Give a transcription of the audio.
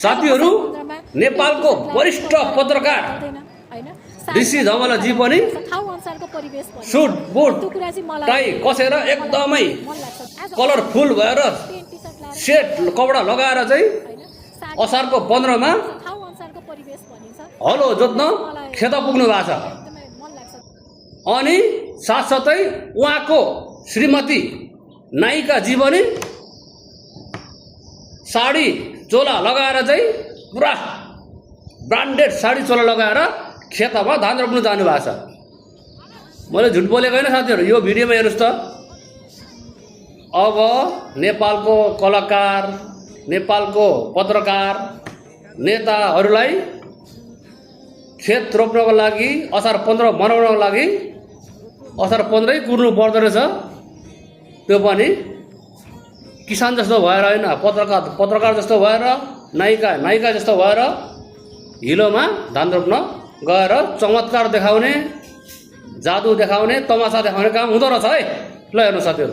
साथीहरू नेपालको वरिष्ठ पत्रकार ऋषि धमलाजी पनि सुट बुट टाई कसेर एकदमै कलरफुल भएर सेट कपडा लगाएर चाहिँ असारको 15 मा हलो जोत्न खेत पुग्नु भएको छ। अनि साथसाथै उहाँको श्रीमती नायिका जीवनी साडी चोला लगाएर चाहिँ पुरा ब्रान्डेड साडी चोला लगाएर खेतमा धान रोप्नु जानु भएको छ। मैले झुट बोलेको हैन साथीहरु, यो भिडियोमा हेर्नुस् त। अब नेपालको कलाकार, नेपालको पत्रकार नेताहरूलाई खेत रोप्नको लागि असार 15 मनाउनको लागि असार 15 कुर्नु पर्दो रहेछ। त्यो पनि किसान जस्तो भएर हैन, पत्रकार जस्तो भएर, नायिका जस्तो भएर हिलोमा धान रोप्न गएर चमत्कार देखाउने, जादु देखाउने, तमासा देखाउने काम हुँदो रहेछ है। ल हेर्नु साथीहरु।